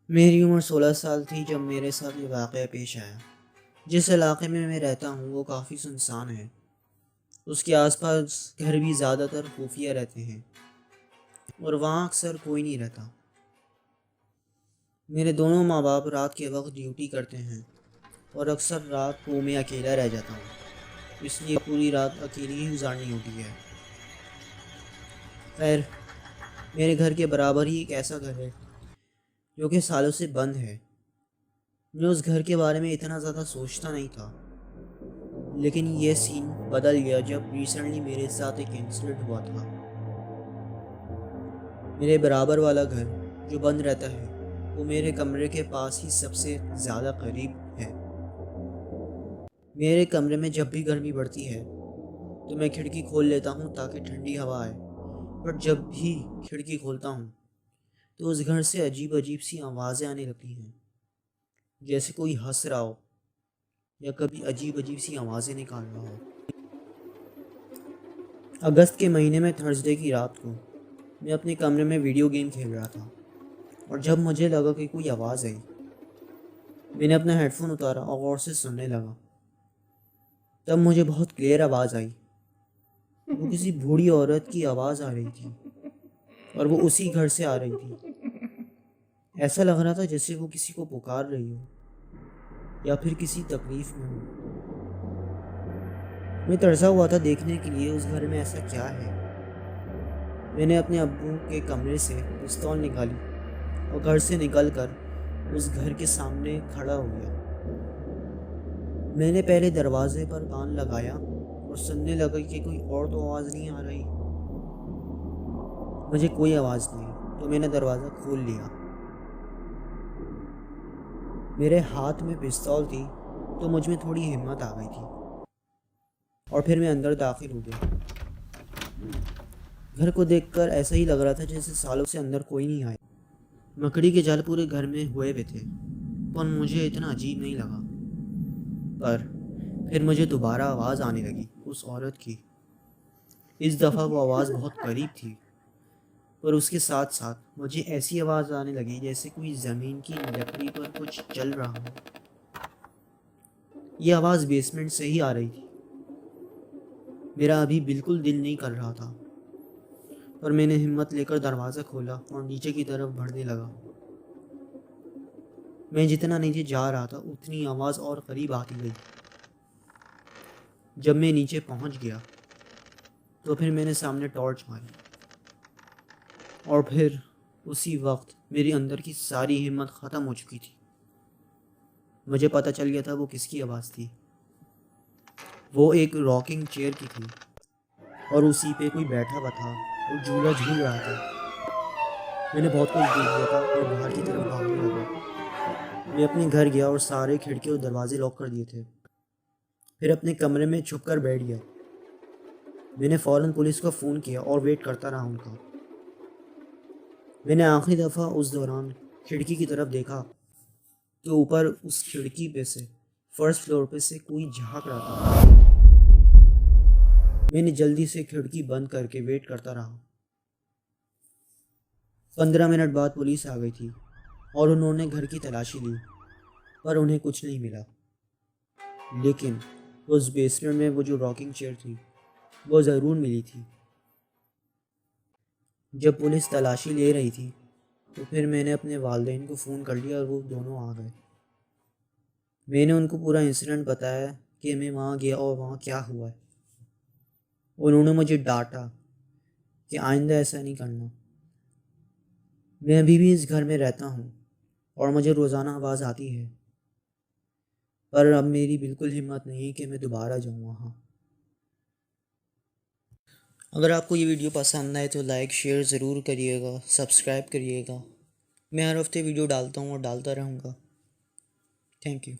मेरी उम्र 16 साल थी जब मेरे साथ ये वाक़या पेश आया। जिस इलाके में मैं रहता हूँ वो काफ़ी सुनसान है। उसके आसपास घर भी ज़्यादातर खुफिया रहते हैं और वहाँ अक्सर कोई नहीं रहता। मेरे दोनों माँ बाप रात के वक्त ड्यूटी करते हैं और अक्सर रात को मैं अकेला रह जाता हूँ, इसलिए पूरी रात अकेली ही गुजारनी होती है। खैर, मेरे घर के बराबर ही एक ऐसा घर है जो कि सालों से बंद है। मैं उस घर के बारे में इतना ज़्यादा सोचता नहीं था, लेकिन ये सीन बदल गया जब रिसेंटली मेरे साथ एक इंसिडेंट हुआ था। मेरे बराबर वाला घर जो बंद रहता है वो मेरे कमरे के पास ही सबसे ज़्यादा करीब है। मेरे कमरे में जब भी गर्मी बढ़ती है तो मैं खिड़की खोल लेता हूँ ताकि ठंडी हवा आए, पर जब भी खिड़की खोलता हूँ तो उस घर से अजीब अजीब सी आवाज़ें आने लगती हैं, जैसे कोई हंस रहा हो या कभी अजीब अजीब सी आवाज़ें निकाल रहा हो। अगस्त के महीने में थर्सडे की रात को मैं अपने कमरे में वीडियो गेम खेल रहा था और जब मुझे लगा कि कोई आवाज़ आई, मैंने अपना हेडफोन उतारा और गौर से सुनने लगा। तब मुझे बहुत क्लियर आवाज़ आई। वो किसी बूढ़ी औरत की आवाज़ आ रही थी और वो उसी घर से आ रही थी। ऐसा लग रहा था जैसे वो किसी को पुकार रही हो या फिर किसी तकलीफ में हो। मैं तरसा हुआ था देखने के लिए उस घर में ऐसा क्या है। मैंने अपने अब्बू के कमरे से पिस्तौल निकाली और घर से निकलकर उस घर के सामने खड़ा हो गया। मैंने पहले दरवाजे पर कान लगाया और सुनने लगा कि कोई और तो आवाज़ नहीं आ रही। मुझे कोई आवाज़ नहीं, तो मैंने दरवाज़ा खोल लिया। मेरे हाथ में पिस्तौल थी तो मुझ में थोड़ी हिम्मत आ गई थी और फिर मैं अंदर दाखिल हो गया। घर को देखकर ऐसा ही लग रहा था जैसे सालों से अंदर कोई नहीं आया। मकड़ी के जाल पूरे घर में हुए भी थे, पर मुझे इतना अजीब नहीं लगा। पर फिर मुझे दोबारा आवाज़ आने लगी उस औरत की। इस दफ़ा वो आवाज़ बहुत करीब थी, पर उसके साथ साथ मुझे ऐसी आवाज़ आने लगी जैसे कोई ज़मीन की लकड़ी पर कुछ चल रहा हो। ये आवाज़ बेसमेंट से ही आ रही थी। मेरा अभी बिल्कुल दिल नहीं कर रहा था, पर मैंने हिम्मत लेकर दरवाज़ा खोला और नीचे की तरफ बढ़ने लगा। मैं जितना नीचे जा रहा था उतनी आवाज़ और करीब आती गई। जब मैं नीचे पहुंच गया तो फिर मैंने सामने टॉर्च मारी और फिर उसी वक्त मेरी अंदर की सारी हिम्मत ख़त्म हो चुकी थी। मुझे पता चल गया था वो किसकी आवाज़ थी। वो एक रॉकिंग चेयर की थी और उसी पे कोई बैठा हुआ था और झूला झूल रहा था। मैंने बहुत कुछ देख लिया था और बाहर की तरफ भागने लगा। मैं अपने घर गया और सारे खिड़की और दरवाजे लॉक कर दिए थे। फिर अपने कमरे में छुप कर बैठ गया। मैंने फ़ौरन पुलिस को फ़ोन किया और वेट करता रहा उनका। मैंने आखिरी दफ़ा उस दौरान खिड़की की तरफ देखा तो ऊपर उस खिड़की पे से फर्स्ट फ्लोर पे से कोई झांक रहा था। मैंने जल्दी से खिड़की बंद करके वेट करता रहा। 15 मिनट बाद पुलिस आ गई थी और उन्होंने घर की तलाशी ली, पर उन्हें कुछ नहीं मिला। लेकिन उस बेसमेंट में वो जो रॉकिंग चेयर थी वो ज़रूर मिली थी। जब पुलिस तलाशी ले रही थी तो फिर मैंने अपने वालिदैन को फ़ोन कर लिया और वो दोनों आ गए। मैंने उनको पूरा इंसिडेंट बताया कि मैं वहाँ गया और वहाँ क्या हुआ है। उन्होंने मुझे डांटा कि आइंदा ऐसा नहीं करना। मैं अभी भी इस घर में रहता हूँ और मुझे रोज़ाना आवाज़ आती है, पर अब मेरी बिल्कुल हिम्मत नहीं है कि मैं दोबारा जाऊँ वहाँ। अगर आपको ये वीडियो पसंद आए तो लाइक शेयर ज़रूर करिएगा, सब्सक्राइब करिएगा। मैं हर हफ्ते वीडियो डालता हूँ और डालता रहूँगा। Thank you.